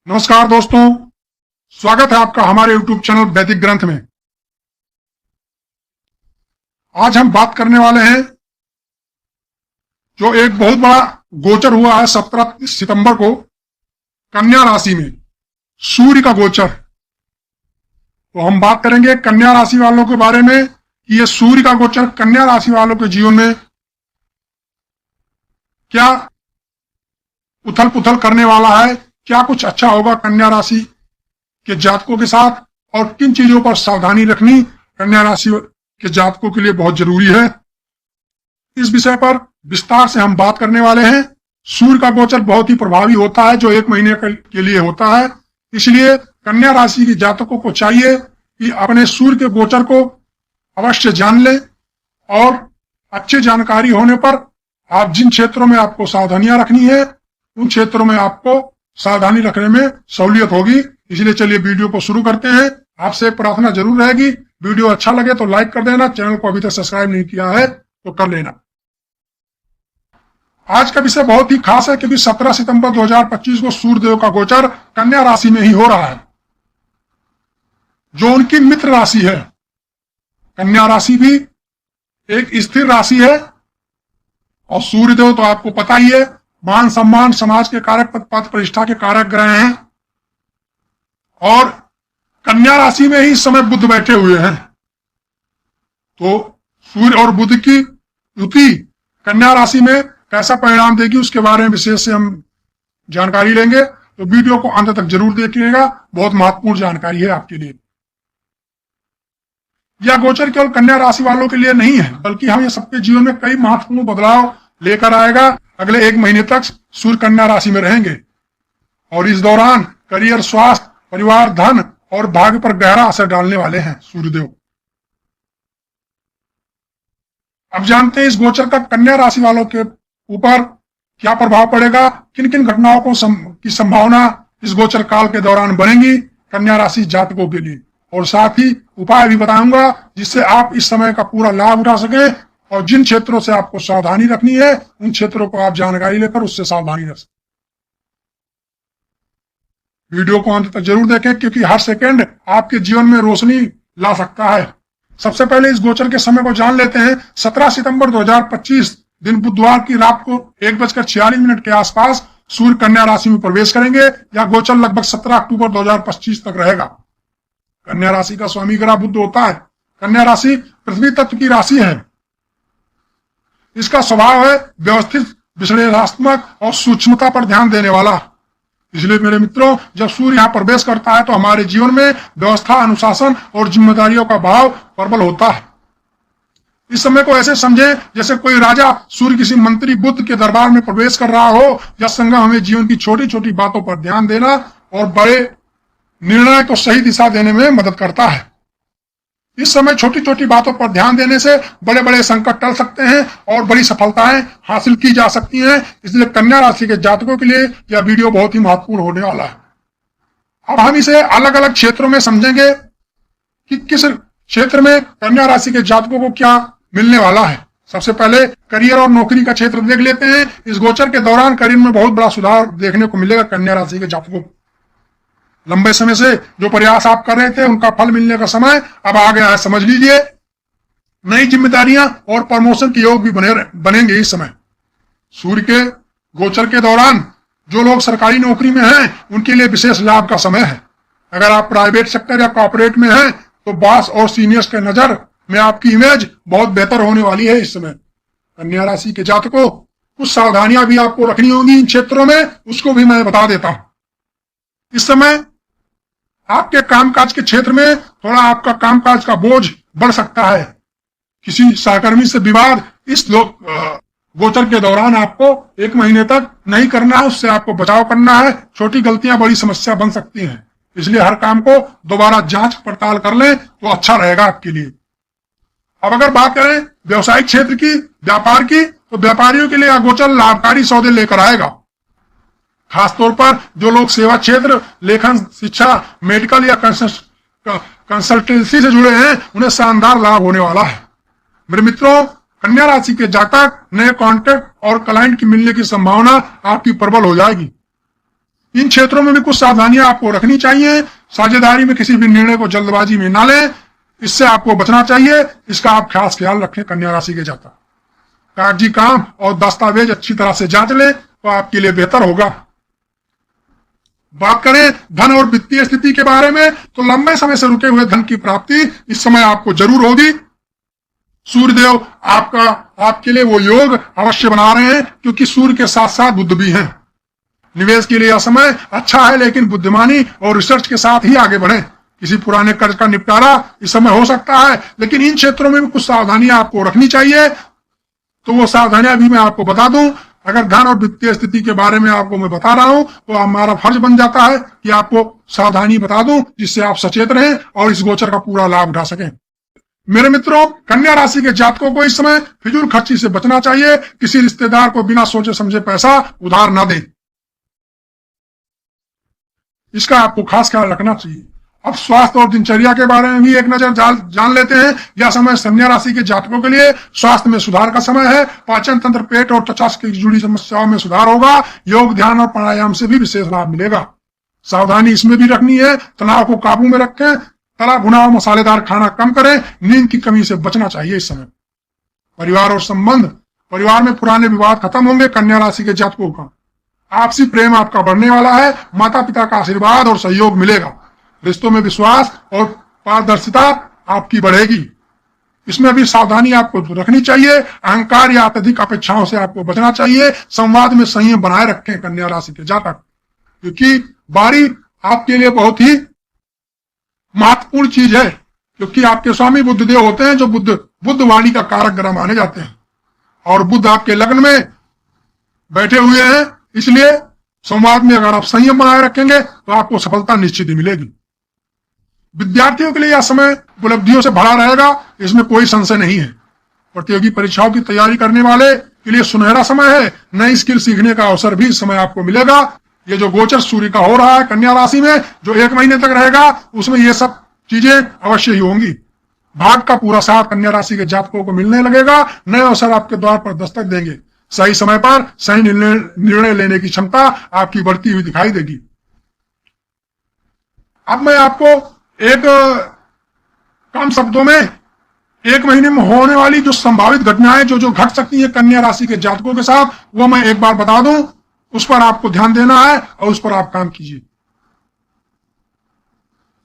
नमस्कार दोस्तों, स्वागत है आपका हमारे YouTube चैनल वैदिक ग्रंथ में। आज हम बात करने वाले हैं जो एक बहुत बड़ा गोचर हुआ है 17 सितंबर को कन्या राशि में, सूर्य का गोचर। तो हम बात करेंगे कन्या राशि वालों के बारे में कि ये सूर्य का गोचर कन्या राशि वालों के जीवन में क्या उथल पुथल करने वाला है, क्या कुछ अच्छा होगा कन्या राशि के जातकों के साथ, और किन चीजों पर सावधानी रखनी कन्या राशि के जातकों के लिए बहुत जरूरी है। इस विषय पर विस्तार से हम बात करने वाले हैं। सूर्य का गोचर बहुत ही प्रभावी होता है जो 1 महीने के लिए होता है, इसलिए कन्या राशि के जातकों को चाहिए कि अपने सूर्य के गोचर को अवश्य जान लें, और अच्छी जानकारी होने पर आप जिन क्षेत्रों में आपको सावधानियां रखनी है उन क्षेत्रों में आपको सावधानी रखने में सहूलियत होगी। इसलिए चलिए वीडियो को शुरू करते हैं। आपसे एक प्रार्थना जरूर रहेगी, वीडियो अच्छा लगे तो लाइक कर देना, चैनल को अभी तक सब्सक्राइब नहीं किया है तो कर लेना। आज का विषय बहुत ही खास है क्योंकि 17 सितंबर 2025 को सूर्यदेव का गोचर कन्या राशि में ही हो रहा है, जो उनकी मित्र राशि है। कन्या राशि भी एक स्थिर राशि है और सूर्यदेव तो आपको पता ही है, मान सम्मान समाज के कारक, पद प्रतिष्ठा के कारक ग्रह हैं, और कन्या राशि में ही इस समय बुध बैठे हुए हैं। तो सूर्य और बुध की युति कन्या राशि में कैसा परिणाम देगी उसके बारे में विशेष से हम जानकारी लेंगे, तो वीडियो को अंत तक जरूर देखिएगा, बहुत महत्वपूर्ण जानकारी है आपके लिए। यह गोचर केवल कन्या राशि वालों के लिए नहीं है, बल्कि हम ये सबके जीवन में कई महत्वपूर्ण बदलाव लेकर आएगा। अगले 1 महीने तक सूर्य कन्या राशि में रहेंगे और इस दौरान करियर, स्वास्थ्य, परिवार, धन और भाग्य पर गहरा असर डालने वाले हैं सूर्यदेव। अब जानते हैं इस गोचर का कन्या राशि वालों के ऊपर क्या प्रभाव पड़ेगा, किन किन घटनाओं की संभावना इस गोचर काल के दौरान बनेगी कन्या राशि जातकों के लिए, और साथ ही उपाय भी बताऊंगा जिससे आप इस समय का पूरा लाभ उठा सके, और जिन क्षेत्रों से आपको सावधानी रखनी है उन क्षेत्रों को आप जानकारी लेकर उससे सावधानी रख सकें। वीडियो को अंत तक जरूर देखें क्योंकि हर सेकंड आपके जीवन में रोशनी ला सकता है। सबसे पहले इस गोचर के समय को जान लेते हैं। 17 सितंबर 2025 दिन बुधवार की रात को 1:46 के आसपास सूर्य कन्या राशि में प्रवेश करेंगे। यह गोचर लगभग 17 अक्टूबर 2025 तक रहेगा। कन्या राशि का स्वामी ग्रह बुध होता है। कन्या राशि पृथ्वी तत्व की राशि है। इसका स्वभाव है व्यवस्थित, विश्लेषणात्मक और सूक्ष्मता पर ध्यान देने वाला। इसलिए मेरे मित्रों, जब सूर्य यहाँ प्रवेश करता है तो हमारे जीवन में व्यवस्था, अनुशासन और जिम्मेदारियों का भाव प्रबल होता है। इस समय को ऐसे समझें जैसे कोई राजा सूर्य किसी मंत्री बुध के दरबार में प्रवेश कर रहा हो। यह संगम हमें जीवन की छोटी छोटी बातों पर ध्यान देना और बड़े निर्णय को सही दिशा देने में मदद करता है। इस समय छोटी छोटी बातों पर ध्यान देने से बड़े बड़े संकट टल सकते हैं और बड़ी सफलताएं हासिल की जा सकती हैं। इसलिए कन्या राशि के जातकों के लिए यह वीडियो बहुत ही महत्वपूर्ण होने वाला है। अब हम इसे अलग अलग क्षेत्रों में समझेंगे कि किस क्षेत्र में कन्या राशि के जातकों को क्या मिलने वाला है। सबसे पहले करियर और नौकरी का क्षेत्र देख लेते हैं। इस गोचर के दौरान करियर में बहुत बड़ा सुधार देखने को मिलेगा कन्या राशि के जातकों को। लंबे समय से जो प्रयास आप कर रहे थे उनका फल मिलने का समय अब आ गया है, समझ लीजिए। नई जिम्मेदारियां और प्रमोशन के योग भी बनेंगे इस समय। सूर्य के गोचर के दौरान जो लोग सरकारी नौकरी में हैं उनके लिए विशेष लाभ का समय है। अगर आप प्राइवेट सेक्टर या कॉर्पोरेट में हैं तो बॉस और सीनियर्स के नजर में आपकी इमेज बहुत बेहतर होने वाली है इस समय। कन्या राशि के जातकों, कुछ सावधानियां भी आपको रखनी होंगी इन क्षेत्रों में, उसको भी मैं बता देता हूं। इस समय आपके कामकाज के क्षेत्र में थोड़ा आपका कामकाज का बोझ बढ़ सकता है। किसी सहकर्मी से विवाद इस गोचर के दौरान आपको 1 महीने तक नहीं करना है, उससे आपको बचाव करना है। छोटी गलतियां बड़ी समस्या बन सकती हैं, इसलिए हर काम को दोबारा जांच पड़ताल कर लें तो अच्छा रहेगा आपके लिए। अब अगर बात करें व्यवसायिक क्षेत्र की, व्यापार की, तो व्यापारियों के लिए यह गोचर लाभकारी सौदे लेकर आएगा। खासतौर पर जो लोग सेवा क्षेत्र, लेखन, शिक्षा, मेडिकल या कंसल्टेंसी से जुड़े हैं उन्हें शानदार लाभ होने वाला है। मेरे मित्रों, कन्या राशि के जातक नए कॉन्ट्रैक्ट और क्लाइंट की मिलने की संभावना आपकी प्रबल हो जाएगी। इन क्षेत्रों में भी कुछ सावधानियां आपको रखनी चाहिए। साझेदारी में किसी भी निर्णय को जल्दबाजी में ना लें, इससे आपको बचना चाहिए। इसका आप खास ख्याल रखें कन्या राशि के जातक। कागजी काम और दस्तावेज अच्छी तरह से जांच लें तो आपके लिए बेहतर होगा। बात करें धन और वित्तीय स्थिति के बारे में, तो लंबे समय से रुके हुए धन की प्राप्ति इस समय आपको जरूर होगी। सूर्यदेव आपके लिए वो योग अवश्य बना रहे हैं, क्योंकि सूर्य के साथ साथ बुध भी हैं। निवेश के लिए यह समय अच्छा है, लेकिन बुद्धिमानी और रिसर्च के साथ ही आगे बढ़ें। किसी पुराने कर्ज का निपटारा इस समय हो सकता है, लेकिन इन क्षेत्रों में भी कुछ सावधानियां आपको रखनी चाहिए। तो वो सावधानियां भी मैं आपको बता दूं। अगर धन और वित्तीय स्थिति के बारे में आपको मैं बता रहा हूं, तो हमारा फर्ज बन जाता है कि आपको सावधानी बता दूं, जिससे आप सचेत रहें और इस गोचर का पूरा लाभ उठा सकें। मेरे मित्रों, कन्या राशि के जातकों को इस समय फिजूल खर्ची से बचना चाहिए। किसी रिश्तेदार को बिना सोचे समझे पैसा उधार न दें, इसका आपको खास ख्याल रखना चाहिए। अब स्वास्थ्य और दिनचर्या के बारे में भी एक नजर जान लेते हैं। यह समय कन्या राशि के जातकों के लिए स्वास्थ्य में सुधार का समय है। पाचन तंत्र, पेट और त्वचा से जुड़ी समस्याओं में सुधार होगा। योग, ध्यान और प्राणायाम से भी विशेष लाभ मिलेगा। सावधानी इसमें भी रखनी है, तनाव को काबू में रखें, तला भुना और मसालेदार खाना कम करें, नींद की कमी से बचना चाहिए इस समय। परिवार और संबंध, परिवार में पुराने विवाद खत्म होंगे। कन्या राशि के जातकों का आपसी प्रेम आपका बढ़ने वाला है। माता पिता का आशीर्वाद और सहयोग मिलेगा। रिश्तों में विश्वास और पारदर्शिता आपकी बढ़ेगी। इसमें भी सावधानी आपको रखनी चाहिए। अहंकार या अत्यधिक अपेक्षाओं से आपको बचना चाहिए। संवाद में संयम बनाए रखें कन्या राशि के जातक, क्योंकि बारी आपके लिए बहुत ही महत्वपूर्ण चीज है। क्योंकि आपके स्वामी बुद्धदेव होते हैं, जो बुद्ध वाणी का कारक ग्रह माने जाते हैं, और बुद्ध आपके लग्न में बैठे हुए हैं। इसलिए संवाद में अगर आप संयम बनाए रखेंगे तो आपको सफलता निश्चित ही मिलेगी। विद्यार्थियों के लिए यह समय उपलब्धियों से भरा रहेगा, इसमें कोई संशय नहीं है। प्रतियोगी परीक्षाओं की तैयारी करने वाले के लिए सुनहरा समय है। नई स्किल सीखने का अवसर भी इस समय आपको मिलेगा। ये जो गोचर सूर्य का हो रहा है कन्या राशि में, जो 1 महीने तक रहेगा, उसमें ये सब चीजें अवश्य ही होंगी। भाग का पूरा साथ कन्या राशि के जातकों को मिलने लगेगा। नए अवसर आपके द्वार पर दस्तक देंगे। सही समय पर सही निर्णय लेने की क्षमता आपकी बढ़ती हुई दिखाई देगी। अब मैं आपको एक कम शब्दों में 1 महीने में होने वाली जो संभावित घटनाएं जो घट सकती है कन्या राशि के जातकों के साथ, वो मैं एक बार बता दूं। उस पर आपको ध्यान देना है और उस पर आप काम कीजिए।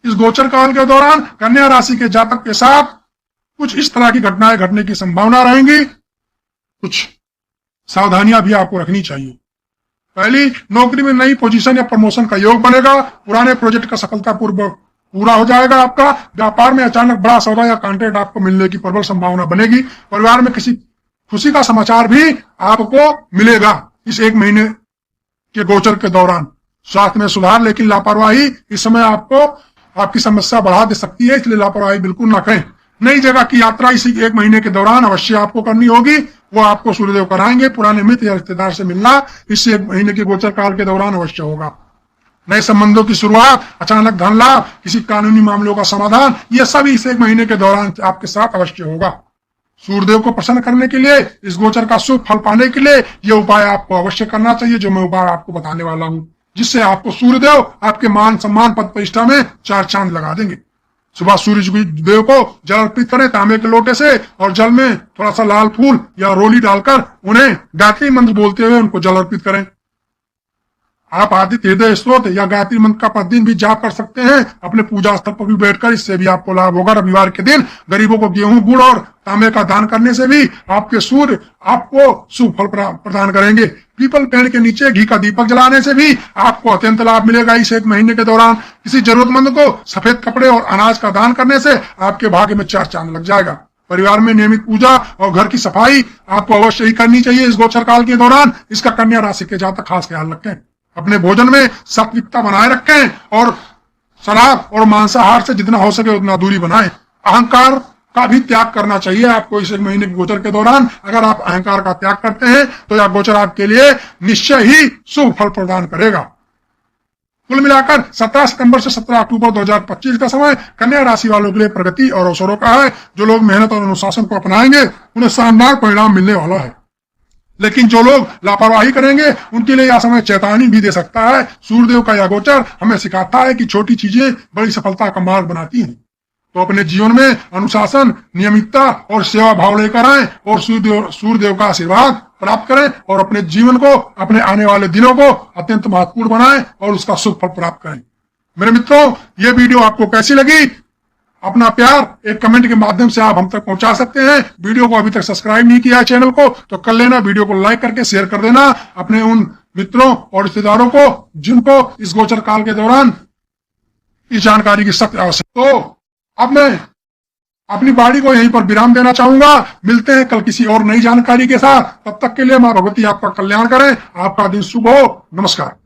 इस गोचर काल के दौरान कन्या राशि के जातक के साथ कुछ इस तरह की घटनाएं घटने की संभावना रहेंगी। कुछ सावधानियां भी आपको रखनी चाहिए। पहली, नौकरी में नई पोजीशन या प्रमोशन का योग बनेगा। पुराने प्रोजेक्ट का सफलतापूर्वक पूरा हो जाएगा आपका। व्यापार में अचानक बड़ा सौदा या कॉन्ट्रैक्ट आपको मिलने की प्रबल संभावना बनेगी। परिवार में किसी खुशी का समाचार भी आपको मिलेगा इस 1 महीने के गोचर के दौरान। स्वास्थ्य में सुधार, लेकिन लापरवाही इस समय आपको आपकी समस्या बढ़ा दे सकती है, इसलिए लापरवाही बिल्कुल ना करें। नई जगह की यात्रा इसी 1 महीने के दौरान अवश्य आपको करनी होगी। वो आपको सूर्यदेव कराएंगे। पुराने मित्र या रिश्तेदार से मिलना इस 1 महीने के गोचर काल के दौरान अवश्य होगा। नए संबंधों की शुरुआत, अचानक धन लाभ, किसी कानूनी मामलों का समाधान, यह सब इस 1 महीने के दौरान आपके साथ अवश्य होगा। सूर्यदेव को प्रसन्न करने के लिए, इस गोचर का शुभ फल पाने के लिए यह उपाय आपको अवश्य करना चाहिए, जो मैं उपाय आपको बताने वाला हूं, जिससे आपको सूर्यदेव आपके मान सम्मान पद प्रतिष्ठा में 4 चांद लगा देंगे। सुबह सूर्य देव को जल अर्पित करें तांबे के लोटे से, और जल में थोड़ा सा लाल फूल या रोली डालकर उन्हें गायत्री मंत्र बोलते हुए उनको जल अर्पित करें। आप आदित्य हृदय स्तोत्र या गायत्री मंत्र का प्रतिदिन भी जाप कर सकते हैं अपने पूजा स्थल पर भी बैठकर। इससे भी आपको लाभ होगा। रविवार के दिन गरीबों को गेहूं, गुड़ और तांबे का दान करने से भी आपके सूर्य आपको शुभ फल प्रदान करेंगे। पीपल पेड़ के नीचे घी का दीपक जलाने से भी आपको अत्यंत लाभ मिलेगा इस 1 महीने के दौरान। किसी जरूरतमंद को सफेद कपड़े और अनाज का दान करने से आपके भाग्य में 4 चांद लग जाएगा। परिवार में नियमित पूजा और घर की सफाई आपको अवश्य ही करनी चाहिए इस गोचर काल के दौरान। इसका कन्या राशि के जातक खास ख्याल रखें। अपने भोजन में सात्विकता बनाए रखें और शराब और मांसाहार से जितना हो सके उतना दूरी बनाएं। अहंकार का भी त्याग करना चाहिए आपको इस 1 महीने के गोचर के दौरान। अगर आप अहंकार का त्याग करते हैं तो यह गोचर आपके लिए निश्चय ही शुभ फल प्रदान करेगा। कुल मिलाकर 17 सितंबर से 17 अक्टूबर 2025 का समय कन्या राशि वालों के लिए प्रगति और अवसरों का है। जो लोग मेहनत और अनुशासन को अपनाएंगे उन्हें शानदार परिणाम मिलने वाला है। लेकिन जो लोग लापरवाही करेंगे उनके लिए यह समय चेतावनी भी दे सकता है। सूर्यदेव का यह गोचर हमें सिखाता है कि छोटी चीजें बड़ी सफलता का मार्ग बनाती हैं। तो अपने जीवन में अनुशासन, नियमितता और सेवा भाव लेकर आए और सूर्यदेव का आशीर्वाद प्राप्त करें और अपने जीवन को, अपने आने वाले दिनों को अत्यंत महत्वपूर्ण बनाएं और उसका शुभ फल प्राप्त करें। मेरे मित्रों, ये वीडियो आपको कैसी लगी? अपना प्यार एक कमेंट के माध्यम से आप हम तक पहुंचा सकते हैं। वीडियो को अभी तक सब्सक्राइब नहीं किया है चैनल को तो कर लेना। वीडियो को लाइक करके शेयर कर देना अपने उन मित्रों और रिश्तेदारों को जिनको इस गोचर काल के दौरान इस जानकारी की सख्त आवश्यकता। तो अब मैं अपनी वाणी को यहीं पर विराम देना चाहूंगा। मिलते हैं कल किसी और नई जानकारी के साथ। तब तक के लिए मां भगवती आपका कल्याण करें। आपका दिन शुभ हो। नमस्कार।